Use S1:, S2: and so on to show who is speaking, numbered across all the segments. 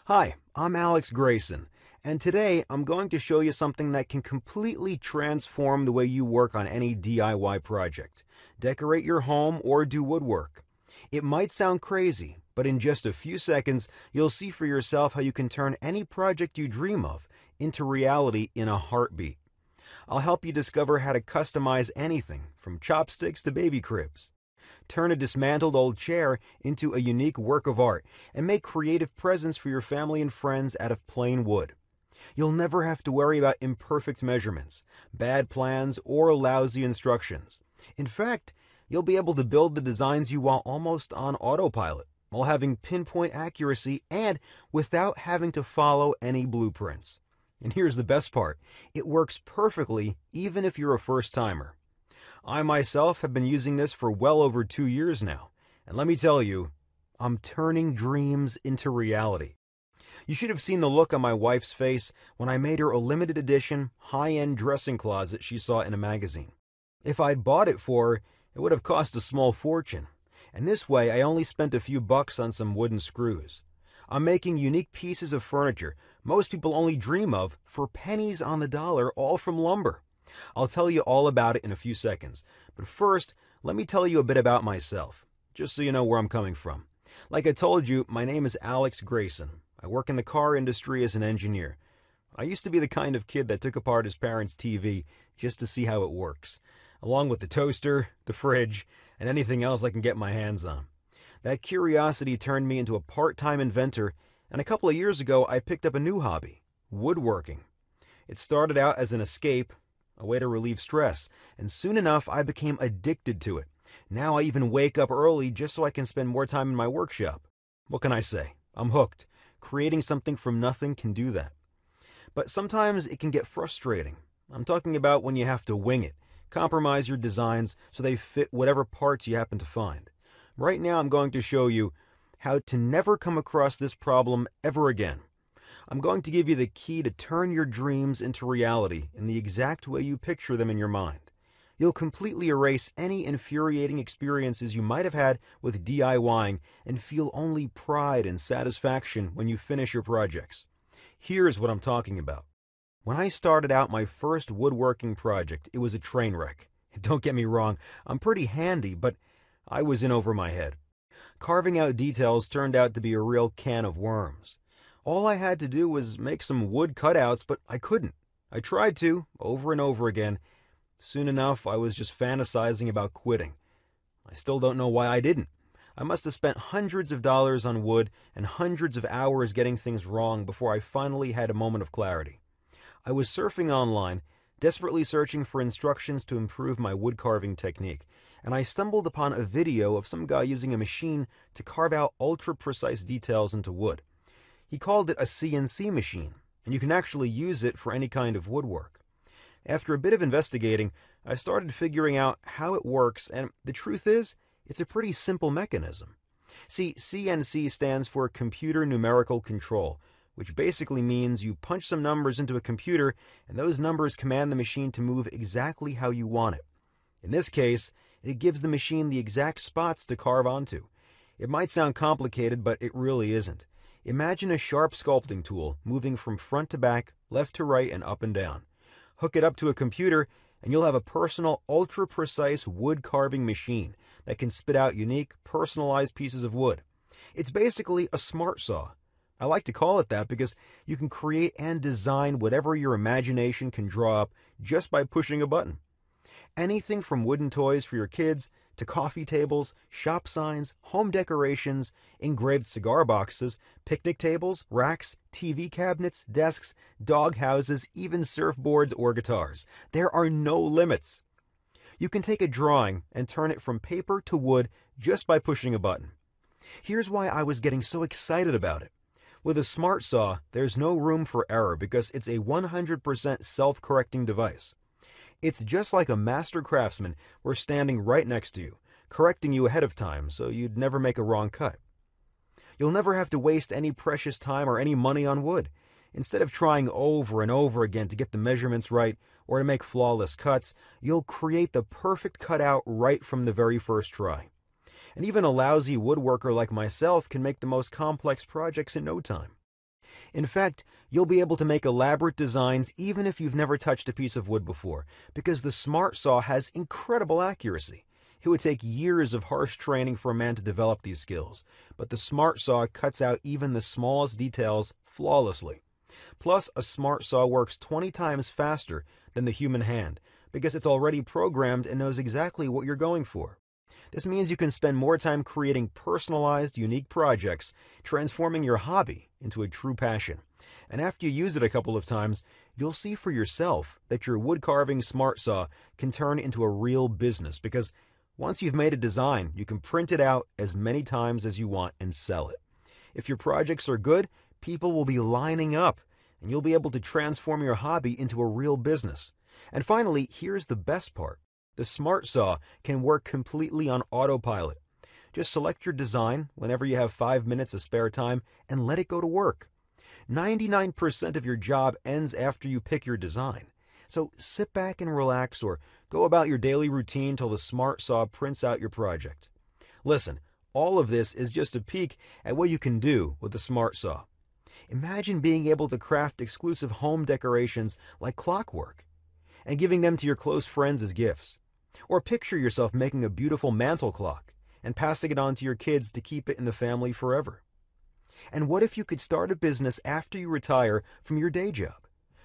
S1: Hi, I'm Alex Grayson, and today I'm going to show you something that can completely transform the way you work on any DIY project. Decorate your home or do woodwork. It might sound crazy, but in just a few seconds, you'll see for yourself how you can turn any project you dream of into reality in a heartbeat. I'll help you discover how to customize anything from chopsticks to baby cribs. Turn a dismantled old chair into a unique work of art and make creative presents for your family and friends out of plain wood. You'll never have to worry about imperfect measurements, bad plans, or lousy instructions. In fact, you'll be able to build the designs you want almost on autopilot, while having pinpoint accuracy and without having to follow any blueprints. And here's the best part, it works perfectly even if you're a first-timer. I myself have been using this for well over 2 years now, and let me tell you, I'm turning dreams into reality. You should have seen the look on my wife's face when I made her a limited edition, high-end dressing closet she saw in a magazine. If I'd bought it for her, it would have cost a small fortune, and this way I only spent a few bucks on some wooden screws. I'm making unique pieces of furniture most people only dream of for pennies on the dollar, all from lumber. I'll tell you all about it in a few seconds, but first, let me tell you a bit about myself, just so you know where I'm coming from. Like I told you, my name is Alex Grayson. I work in the car industry as an engineer. I used to be the kind of kid that took apart his parents' TV just to see how it works, along with the toaster, the fridge, and anything else I can get my hands on. That curiosity turned me into a part-time inventor, and a couple of years ago I picked up a new hobby, woodworking. It started out as an escape, a way to relieve stress, and soon enough I became addicted to it. Now I even wake up early just so I can spend more time in my workshop. What can I say? I'm hooked. Creating something from nothing can do that. But sometimes it can get frustrating. I'm talking about when you have to wing it, compromise your designs so they fit whatever parts you happen to find. Right now I'm going to show you how to never come across this problem ever again. I'm going to give you the key to turn your dreams into reality in the exact way you picture them in your mind. You'll completely erase any infuriating experiences you might have had with DIYing and feel only pride and satisfaction when you finish your projects. Here's what I'm talking about. When I started out my first woodworking project, it was a train wreck. Don't get me wrong, I'm pretty handy, but I was in over my head. Carving out details turned out to be a real can of worms. All I had to do was make some wood cutouts, but I couldn't. I tried to, over and over again. Soon enough, I was just fantasizing about quitting. I still don't know why I didn't. I must have spent hundreds of dollars on wood and hundreds of hours getting things wrong before I finally had a moment of clarity. I was surfing online, desperately searching for instructions to improve my wood carving technique, and I stumbled upon a video of some guy using a machine to carve out ultra-precise details into wood. He called it a CNC machine, and you can actually use it for any kind of woodwork. After a bit of investigating, I started figuring out how it works, and the truth is, it's a pretty simple mechanism. See, CNC stands for Computer Numerical Control, which basically means you punch some numbers into a computer, and those numbers command the machine to move exactly how you want it. In this case, it gives the machine the exact spots to carve onto. It might sound complicated, but it really isn't. Imagine a sharp sculpting tool moving from front to back, left to right, and up and down. Hook it up to a computer, and you'll have a personal, ultra-precise wood carving machine that can spit out unique, personalized pieces of wood. It's basically a smart saw. I like to call it that because you can create and design whatever your imagination can draw up just by pushing a button. Anything from wooden toys for your kids to coffee tables, shop signs, home decorations, engraved cigar boxes, picnic tables, racks, TV cabinets, desks, dog houses, even surfboards or guitars. There are no limits. You can take a drawing and turn it from paper to wood just by pushing a button. Here's why I was getting so excited about it. With a smart saw, there's no room for error because it's a 100% self-correcting device. It's just like a master craftsman were standing right next to you, correcting you ahead of time so you'd never make a wrong cut. You'll never have to waste any precious time or any money on wood. Instead of trying over and over again to get the measurements right or to make flawless cuts, you'll create the perfect cutout right from the very first try. And even a lousy woodworker like myself can make the most complex projects in no time. In fact, you'll be able to make elaborate designs even if you've never touched a piece of wood before, because the Smart Saw has incredible accuracy. It would take years of harsh training for a man to develop these skills, but the Smart Saw cuts out even the smallest details flawlessly. Plus, a Smart Saw works 20 times faster than the human hand, because it's already programmed and knows exactly what you're going for. This means you can spend more time creating personalized, unique projects, transforming your hobby into a true passion. And after you use it a couple of times, you'll see for yourself that your wood carving Smart Saw can turn into a real business, because once you've made a design, you can print it out as many times as you want and sell it. If your projects are good, people will be lining up, and you'll be able to transform your hobby into a real business. And finally, here's the best part. The Smart Saw can work completely on autopilot. Just select your design whenever you have 5 minutes of spare time and let it go to work. 99% of your job ends after you pick your design. So sit back and relax, or go about your daily routine till the Smart Saw prints out your project. Listen, all of this is just a peek at what you can do with the Smart Saw. Imagine being able to craft exclusive home decorations like clockwork and giving them to your close friends as gifts. Or picture yourself making a beautiful mantel clock and passing it on to your kids to keep it in the family forever. And what if you could start a business after you retire from your day job?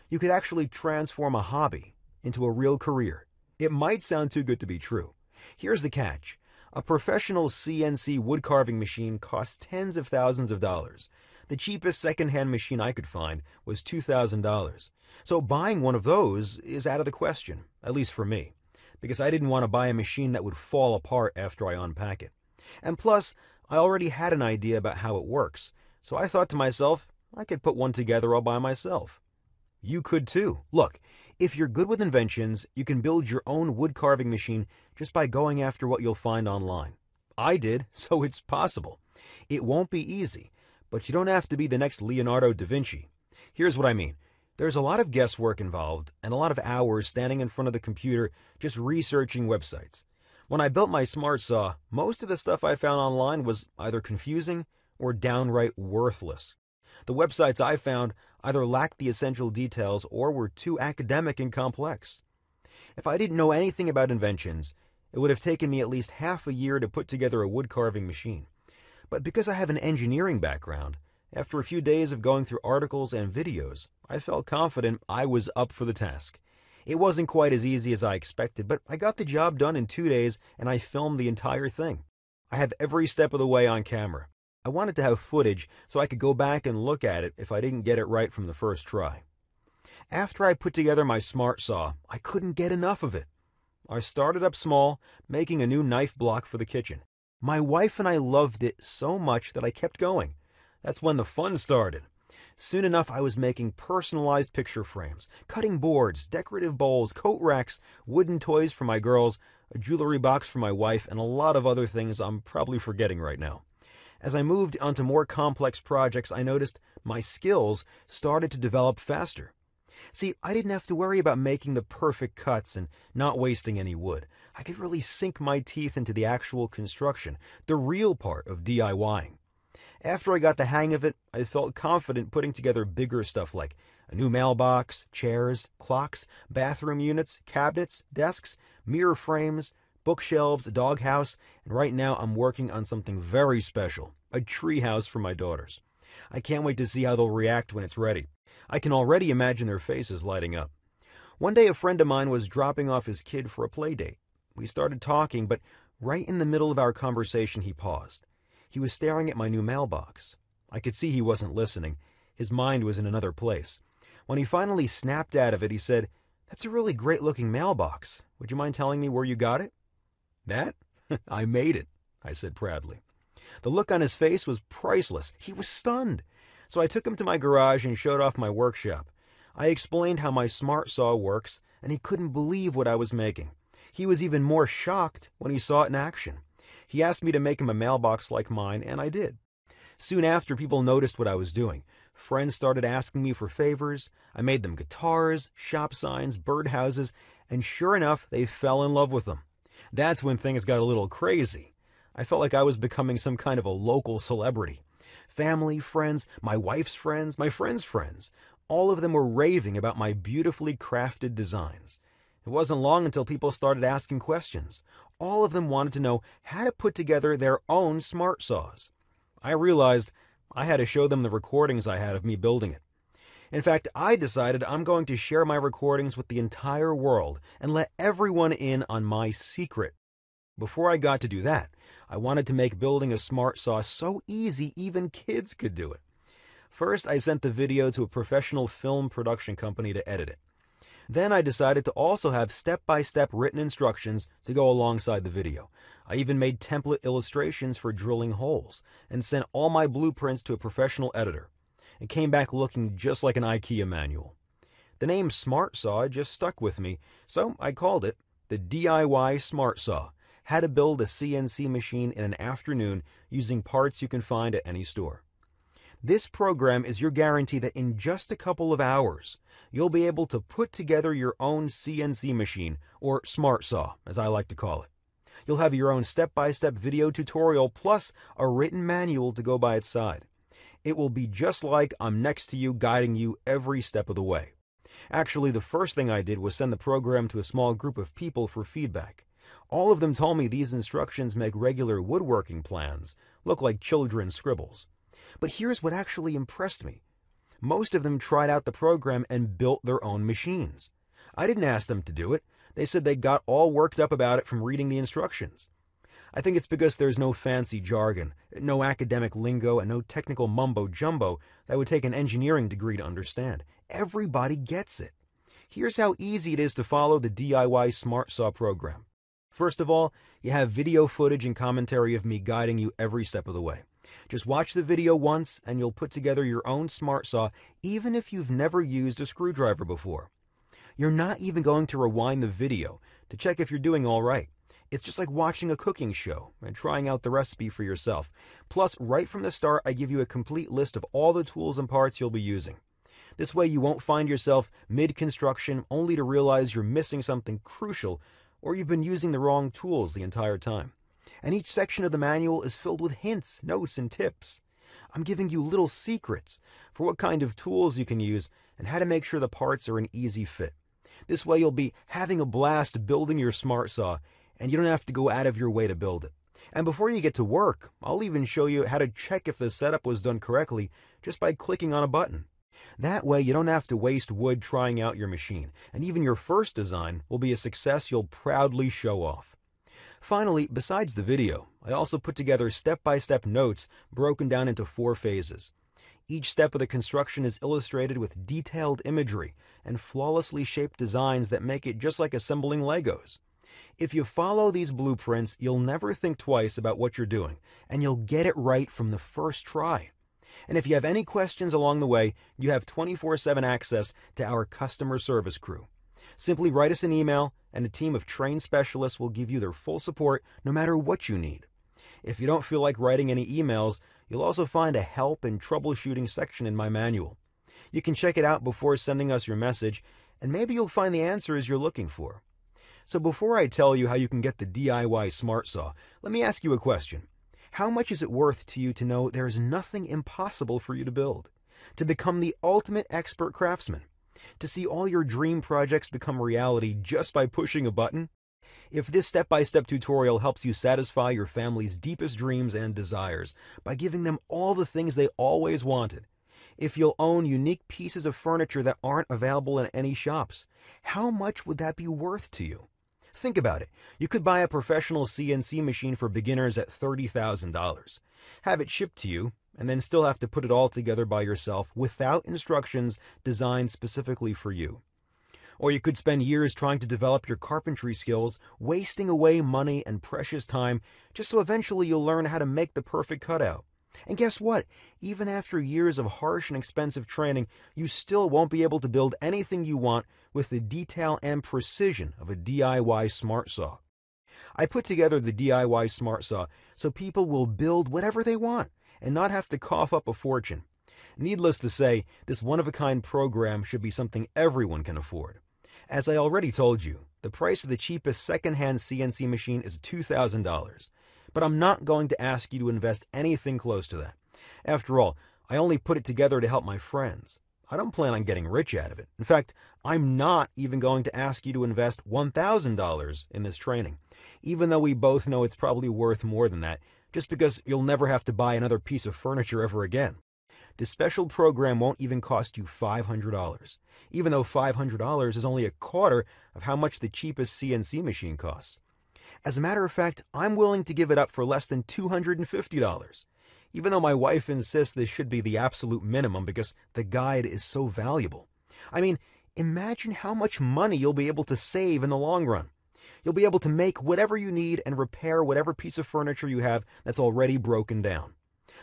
S1: You could actually transform a hobby into a real career. It might sound too good to be true. Here's the catch. A professional CNC wood carving machine costs tens of thousands of dollars. The cheapest secondhand machine I could find was $2,000. So buying one of those is out of the question, at least for me, because I didn't want to buy a machine that would fall apart after I unpack it. And plus, I already had an idea about how it works, so I thought to myself, I could put one together all by myself. You could too. Look, if you're good with inventions, you can build your own wood carving machine just by going after what you'll find online. I did, so it's possible. It won't be easy, but you don't have to be the next Leonardo da Vinci. Here's what I mean. There's a lot of guesswork involved and a lot of hours standing in front of the computer just researching websites. When I built my Smart Saw, most of the stuff I found online was either confusing or downright worthless. The websites I found either lacked the essential details or were too academic and complex. If I didn't know anything about inventions, it would have taken me at least half a year to put together a wood carving machine. But because I have an engineering background, after a few days of going through articles and videos, I felt confident I was up for the task. It wasn't quite as easy as I expected, but I got the job done in 2 days and I filmed the entire thing. I have every step of the way on camera. I wanted to have footage so I could go back and look at it if I didn't get it right from the first try. After I put together my Smart Saw, I couldn't get enough of it. I started up small, making a new knife block for the kitchen. My wife and I loved it so much that I kept going. That's when the fun started. Soon enough, I was making personalized picture frames, cutting boards, decorative bowls, coat racks, wooden toys for my girls, a jewelry box for my wife, and a lot of other things I'm probably forgetting right now. As I moved onto more complex projects, I noticed my skills started to develop faster. See, I didn't have to worry about making the perfect cuts and not wasting any wood. I could really sink my teeth into the actual construction, the real part of DIYing. After I got the hang of it, I felt confident putting together bigger stuff like a new mailbox, chairs, clocks, bathroom units, cabinets, desks, mirror frames, bookshelves, a doghouse, and right now I'm working on something very special, a tree house for my daughters. I can't wait to see how they'll react when it's ready. I can already imagine their faces lighting up. One day a friend of mine was dropping off his kid for a play date. We started talking, but right in the middle of our conversation he paused. He was staring at my new mailbox. I could see he wasn't listening. His mind was in another place. When he finally snapped out of it, he said, "That's a really great-looking mailbox. Would you mind telling me where you got it?" "That? I made it," I said proudly. The look on his face was priceless. He was stunned. So I took him to my garage and showed off my workshop. I explained how my Smart Saw works, and he couldn't believe what I was making. He was even more shocked when he saw it in action. He asked me to make him a mailbox like mine, and I did. Soon after, people noticed what I was doing. Friends started asking me for favors. I made them guitars, shop signs, birdhouses, and sure enough, they fell in love with them. That's when things got a little crazy. I felt like I was becoming some kind of a local celebrity. family, friends, my wife's friends, my friends' friends. All of them were raving about my beautifully crafted designs. It wasn't long until people started asking questions. All of them wanted to know how to put together their own smart saws. I realized I had to show them the recordings I had of me building it. In fact, I decided I'm going to share my recordings with the entire world and let everyone in on my secret. Before I got to do that, I wanted to make building a smart saw so easy even kids could do it. First, I sent the video to a professional film production company to edit it. Then I decided to also have step-by-step written instructions to go alongside the video. I even made template illustrations for drilling holes and sent all my blueprints to a professional editor. It came back looking just like an IKEA manual. The name Smart Saw just stuck with me, so I called it the DIY Smart Saw. How to build a CNC machine in an afternoon using parts you can find at any store. This program is your guarantee that in just a couple of hours, you'll be able to put together your own CNC machine, or smart saw, as I like to call it. You'll have your own step-by-step video tutorial plus a written manual to go by its side. It will be just like I'm next to you, guiding you every step of the way. Actually, the first thing I did was send the program to a small group of people for feedback. All of them told me these instructions make regular woodworking plans look like children's scribbles. But here's what actually impressed me. Most of them tried out the program and built their own machines. I didn't ask them to do it. They said they got all worked up about it from reading the instructions. I think it's because there's no fancy jargon, no academic lingo, and no technical mumbo-jumbo that would take an engineering degree to understand. Everybody gets it. Here's how easy it is to follow the DIY Smart Saw program. First of all, you have video footage and commentary of me guiding you every step of the way. Just watch the video once and you'll put together your own smart saw even if you've never used a screwdriver before. You're not even going to rewind the video to check if you're doing all right. It's just like watching a cooking show and trying out the recipe for yourself. Plus, right from the start, I give you a complete list of all the tools and parts you'll be using. This way you won't find yourself mid-construction only to realize you're missing something crucial or you've been using the wrong tools the entire time. And each section of the manual is filled with hints, notes, and tips. I'm giving you little secrets for what kind of tools you can use and how to make sure the parts are an easy fit. This way you'll be having a blast building your smart saw, and you don't have to go out of your way to build it. And before you get to work, I'll even show you how to check if the setup was done correctly just by clicking on a button. That way you don't have to waste wood trying out your machine, and even your first design will be a success you'll proudly show off. Finally, besides the video, I also put together step-by-step notes broken down into 4 phases. Each step of the construction is illustrated with detailed imagery and flawlessly shaped designs that make it just like assembling Legos. If you follow these blueprints, you'll never think twice about what you're doing, and you'll get it right from the first try. And if you have any questions along the way, you have 24/7 access to our customer service crew. Simply write us an email, and a team of trained specialists will give you their full support no matter what you need. If you don't feel like writing any emails, you'll also find a help and troubleshooting section in my manual. You can check it out before sending us your message, and maybe you'll find the answers you're looking for. So before I tell you how you can get the DIY Smart Saw, let me ask you a question. How much is it worth to you to know there is nothing impossible for you to build? To become the ultimate expert craftsman? To see all your dream projects become reality just by pushing a button? If this step-by-step tutorial helps you satisfy your family's deepest dreams and desires by giving them all the things they always wanted, if you'll own unique pieces of furniture that aren't available in any shops, how much would that be worth to you? Think about it. You could buy a professional CNC machine for beginners at $30,000, have it shipped to you, and then still have to put it all together by yourself without instructions designed specifically for you. Or you could spend years trying to develop your carpentry skills, wasting away money and precious time just so eventually you'll learn how to make the perfect cutout. And guess what? Even after years of harsh and expensive training, you still won't be able to build anything you want with the detail and precision of a DIY Smart Saw. I put together the DIY Smart Saw so people will build whatever they want and not have to cough up a fortune. Needless to say, this one-of-a-kind program should be something everyone can afford. As I already told you, the price of the cheapest second-hand CNC machine is $2,000. But I'm not going to ask you to invest anything close to that. After all, I only put it together to help my friends. I don't plan on getting rich out of it. In fact, I'm not even going to ask you to invest $1,000 in this training, even though we both know it's probably worth more than that, just because you'll never have to buy another piece of furniture ever again. This special program won't even cost you $500, even though $500 is only a quarter of how much the cheapest CNC machine costs. As a matter of fact, I'm willing to give it up for less than $250, even though my wife insists this should be the absolute minimum because the guide is so valuable. I mean, imagine how much money you'll be able to save in the long run. You'll be able to make whatever you need and repair whatever piece of furniture you have that's already broken down.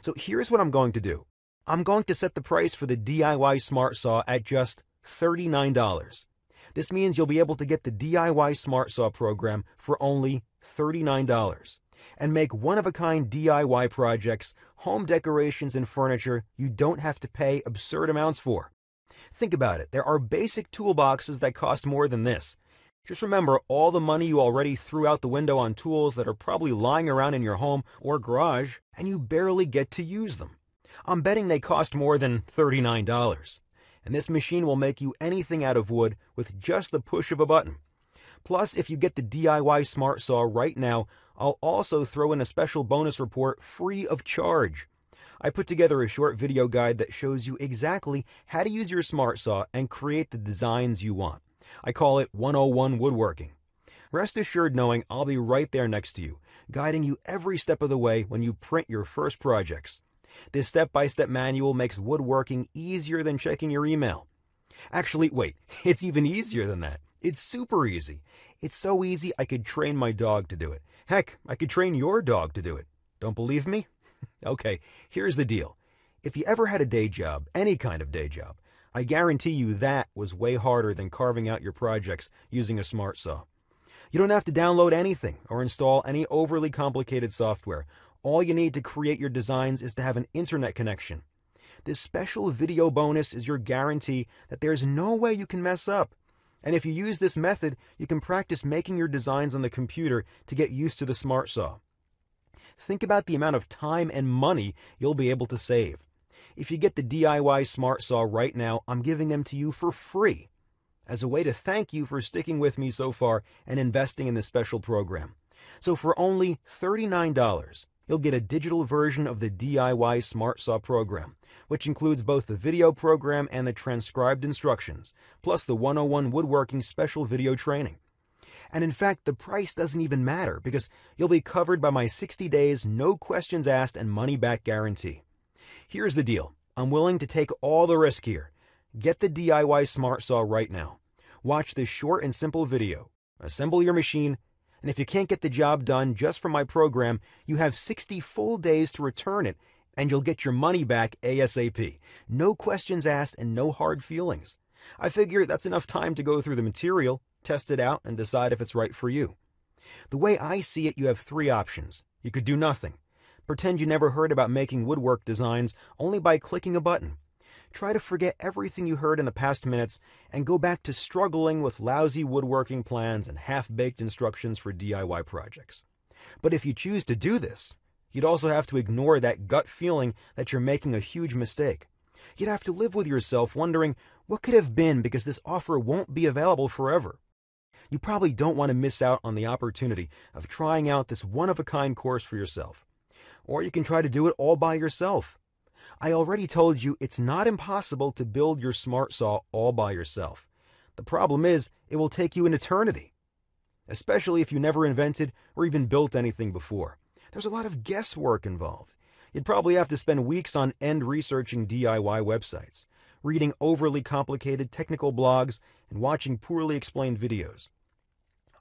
S1: So here's what I'm going to do. I'm going to set the price for the DIY Smart Saw at just $39. This means you'll be able to get the DIY Smart Saw program for only $39 and make one-of-a-kind DIY projects, home decorations, and furniture you don't have to pay absurd amounts for. Think about it. There are basic toolboxes that cost more than this. Just remember all the money you already threw out the window on tools that are probably lying around in your home or garage, and you barely get to use them. I'm betting they cost more than $39. And this machine will make you anything out of wood with just the push of a button. Plus, if you get the DIY Smart Saw right now, I'll also throw in a special bonus report free of charge. I put together a short video guide that shows you exactly how to use your Smart Saw and create the designs you want. I call it 101 Woodworking. Rest assured knowing I'll be right there next to you, guiding you every step of the way when you print your first projects. This step-by-step manual makes woodworking easier than checking your email. Actually, wait, it's even easier than that. It's super easy. It's so easy I could train my dog to do it. Heck, I could train your dog to do it. Don't believe me? Okay, here's the deal. If you ever had a day job, any kind of day job, I guarantee you that was way harder than carving out your projects using a Smart Saw. You don't have to download anything or install any overly complicated software. All you need to create your designs is to have an internet connection. This special video bonus is your guarantee that there's no way you can mess up. And if you use this method, you can practice making your designs on the computer to get used to the Smart Saw. Think about the amount of time and money you'll be able to save. If you get the DIY Smart Saw right now, I'm giving them to you for free as a way to thank you for sticking with me so far and investing in this special program. So for only $39, you'll get a digital version of the DIY Smart Saw program, which includes both the video program and the transcribed instructions, plus the 101 Woodworking special video training. And in fact, the price doesn't even matter because you'll be covered by my 60 days, no questions asked, and money-back guarantee. Here's the deal. I'm willing to take all the risk here. Get the DIY Smart Saw right now. Watch this short and simple video. Assemble your machine. And if you can't get the job done just from my program, you have 60 full days to return it, and you'll get your money back ASAP. No questions asked and no hard feelings. I figure that's enough time to go through the material, test it out, and decide if it's right for you. The way I see it, you have three options. You could do nothing. Pretend you never heard about making woodwork designs only by clicking a button. Try to forget everything you heard in the past minutes and go back to struggling with lousy woodworking plans and half-baked instructions for DIY projects. But if you choose to do this, you'd also have to ignore that gut feeling that you're making a huge mistake. You'd have to live with yourself wondering what could have been because this offer won't be available forever. You probably don't want to miss out on the opportunity of trying out this one-of-a-kind course for yourself. Or you can try to do it all by yourself. I already told you it's not impossible to build your Smart Saw all by yourself. The problem is, it will take you an eternity, especially if you never invented or even built anything before. There's a lot of guesswork involved. You'd probably have to spend weeks on end researching DIY websites, reading overly complicated technical blogs, and watching poorly explained videos.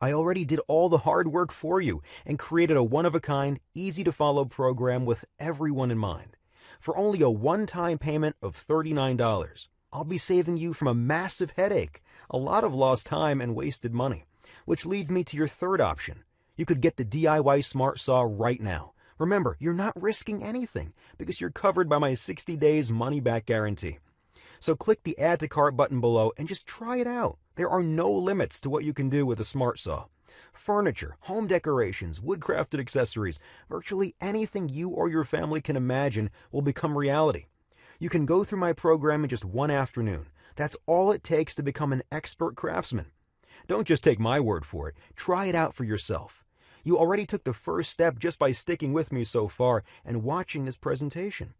S1: I already did all the hard work for you and created a one-of-a-kind, easy-to-follow program with everyone in mind. For only a one-time payment of $39, I'll be saving you from a massive headache, a lot of lost time, and wasted money. Which leads me to your third option. You could get the DIY Smart Saw right now. Remember, you're not risking anything because you're covered by my 60 days money-back guarantee. So click the Add to Cart button below and just try it out. There are no limits to what you can do with a Smart Saw. Furniture, home decorations, wood-crafted accessories, virtually anything you or your family can imagine will become reality. You can go through my program in just one afternoon. That's all it takes to become an expert craftsman. Don't just take my word for it. Try it out for yourself. You already took the first step just by sticking with me so far and watching this presentation.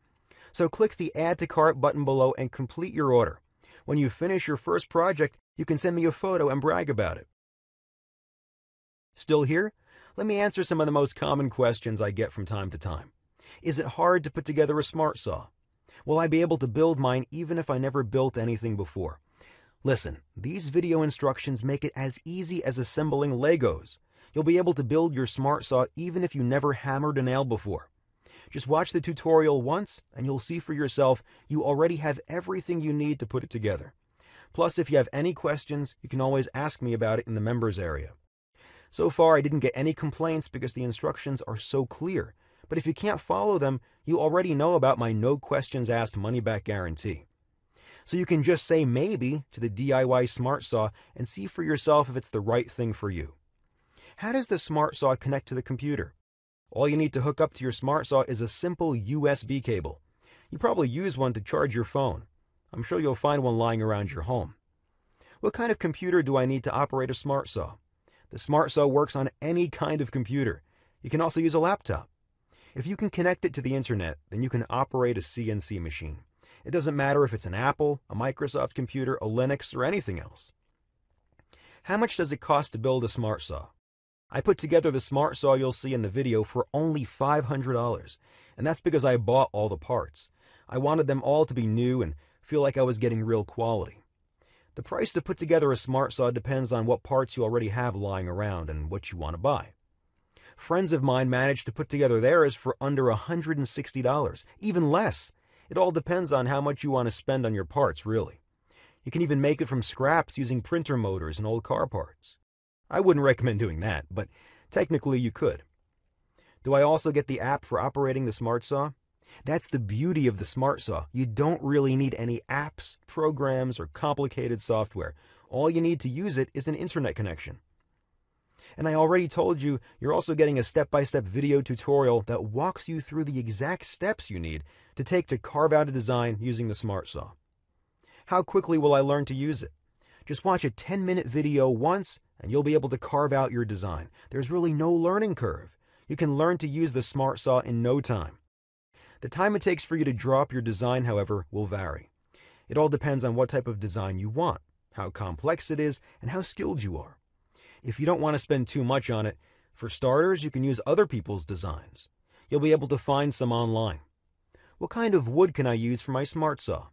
S1: So click the Add to Cart button below and complete your order. When you finish your first project, you can send me a photo and brag about it. Still here? Let me answer some of the most common questions I get from time to time. Is it hard to put together a smart saw? Will I be able to build mine even if I never built anything before? Listen, these video instructions make it as easy as assembling Legos. You'll be able to build your smart saw even if you never hammered a nail before. Just watch the tutorial once and you'll see for yourself you already have everything you need to put it together. Plus, if you have any questions, you can always ask me about it in the members area. So far, I didn't get any complaints because the instructions are so clear. But if you can't follow them, you already know about my no questions asked money-back guarantee. So you can just say maybe to the DIY Smart Saw and see for yourself if it's the right thing for you. How does the Smart Saw connect to the computer? All you need to hook up to your Smart Saw is a simple USB cable. You probably use one to charge your phone. I'm sure you'll find one lying around your home. What kind of computer do I need to operate a Smart Saw? The Smart Saw works on any kind of computer. You can also use a laptop. If you can connect it to the internet, then you can operate a CNC machine. It doesn't matter if it's an Apple, a Microsoft computer, a Linux, or anything else. How much does it cost to build a Smart Saw? I put together the Smart Saw you'll see in the video for only $500, and that's because I bought all the parts. I wanted them all to be new and feel like I was getting real quality. The price to put together a Smart Saw depends on what parts you already have lying around and what you want to buy. Friends of mine managed to put together theirs for under $160, even less. It all depends on how much you want to spend on your parts, really. You can even make it from scraps using printer motors and old car parts. I wouldn't recommend doing that, but technically you could. Do I also get the app for operating the Smart Saw? That's the beauty of the Smart Saw. You don't really need any apps, programs, or complicated software. All you need to use it is an internet connection. And I already told you, you're also getting a step-by-step video tutorial that walks you through the exact steps you need to take to carve out a design using the Smart Saw. How quickly will I learn to use it? Just watch a 10-minute video once, and you'll be able to carve out your design. There's really no learning curve. You can learn to use the Smart Saw in no time. The time it takes for you to draw up your design, however, will vary. It all depends on what type of design you want, how complex it is, and how skilled you are. If you don't want to spend too much on it, for starters, you can use other people's designs. You'll be able to find some online. What kind of wood can I use for my Smart Saw?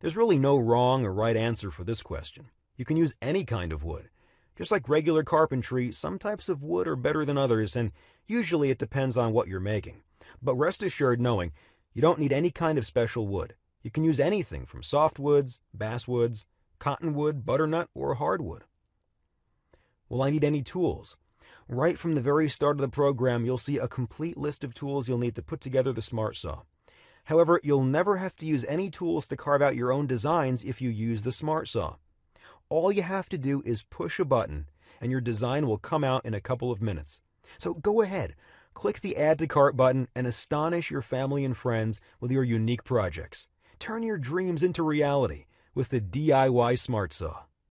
S1: There's really no wrong or right answer for this question. You can use any kind of wood. Just like regular carpentry, some types of wood are better than others, and usually it depends on what you're making. But rest assured knowing you don't need any kind of special wood. You can use anything from softwoods, basswoods, cottonwood, butternut, or hardwood. Will I need any tools? Right from the very start of the program, you'll see a complete list of tools you'll need to put together the Smart Saw. However, you'll never have to use any tools to carve out your own designs if you use the Smart Saw. All you have to do is push a button, and your design will come out in a couple of minutes. So go ahead, click the Add to Cart button and astonish your family and friends with your unique projects. Turn your dreams into reality with the DIY Smart Saw.